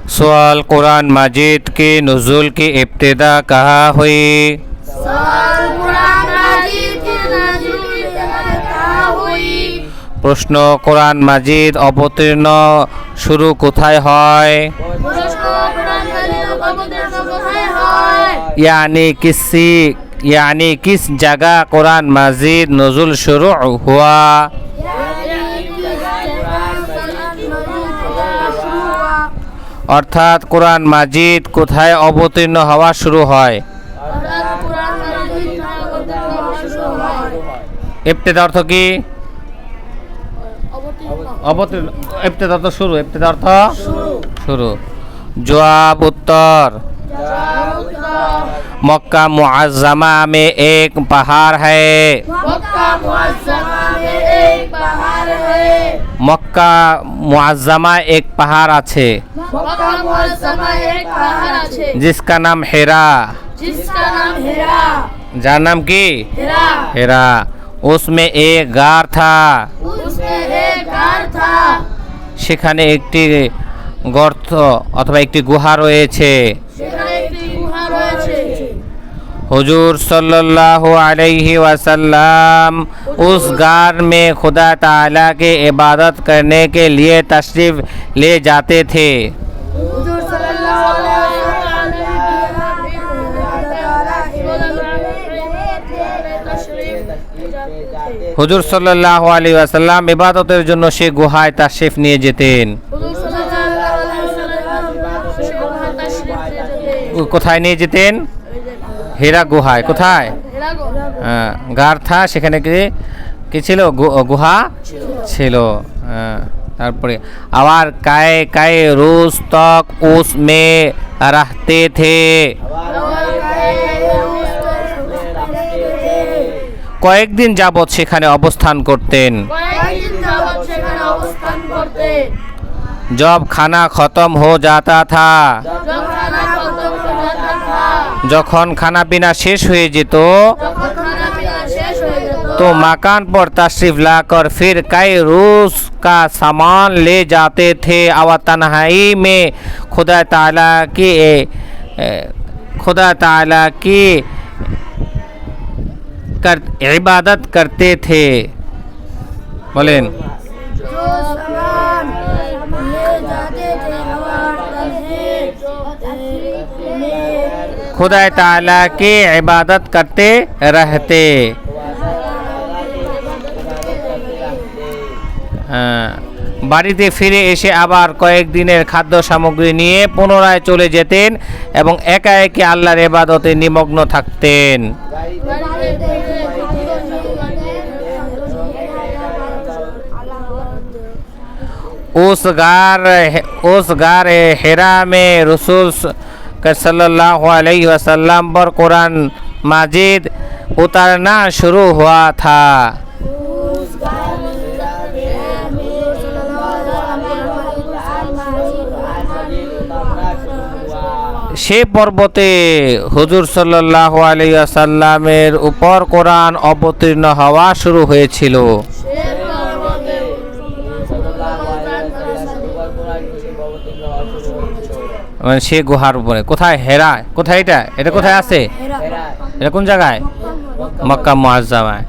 सवाल कुरान माजिद के नुज़ूल की इब्तिदा कहाँ हुई? प्रश्न कुरान माजिद अवतीर्ण शुरू कोथाय হয়? यानी किस जगह कुरान माजिद नुज़ूल शुरू हुआ? अर्थात कुरान माजिद कोथाय अवतीर्ण हवा शुरू হয়? इब्तिदा अर्थ की? अवतीर्ण। इब्तिदा तो शुरू, इब्तिदा अर्थ शुरू। जवाब उत्तर मक्का मुअज़्ज़मा में एक पहाड़ है। मक्का मुअज़्ज़मा एक पहाड़ আছে जिसका नाम हेरा। जार नाम की हेरा। उसमें एक गार था। সেখানে একটি গর্ত অথবা একটি গুহা রয়েছে। हुजूर सल्लल्लाहु अलैहि वसल्लम उस गार में खुदा ताला के इबादत करने के लिए तशरीफ ले जाते थे। हुजूर सल्लल्लाहु अलैहि वसल्लम इबादतेर জন্য সেই গুহায় তাশরিফ নিয়ে যেতেন। কোথায় নিয়ে যেতেন? হেরা গুহায়। কোথায়? গার থা, সেখানে কি ছিল? গুহা ছিল। তারপরে আবার কায়ে কায়ে रोज तक उसमें रहते थे। কয়েকদিন যাবৎ সেখানে অবস্থান করতেন। जब खाना खत्म हो जाता था, যখন খানা পিনা শেষ হয়ে যেত तो मकान पर तशरीफ लाकर फिर कई रोज का सामान ले जाते थे और तन्हाई में खुदा ताला की इबादत करते थे। बोलें खुदा ताला की इबादत करते रहते। বাড়িতে ফিরে এসে আবার কয়েকদিনের খাদ্য সামগ্রী নিয়ে পুনরায় চলে যেতেন এবং একা একা আল্লাহর ইবাদতে নিমগ্ন থাকতেন। उस गार हेरा में रसूल सल्लल्लाहु अलैहि वसल्लम पर कुरान माजिद उतरना शुरू हुआ था। সে পর্বতে হুজুর সাল্লাল্লাহু আলাইহি ওয়াসাল্লামের উপর কোরআন অবতীর্ণ হওয়া শুরু হয়েছিল। সে গুহার উপরে। কোথায়? হেরা। কোথায় এটা? এটা কোথায় আছে? এটা কোন জায়গায়? মক্কা মুআজ্জামায়।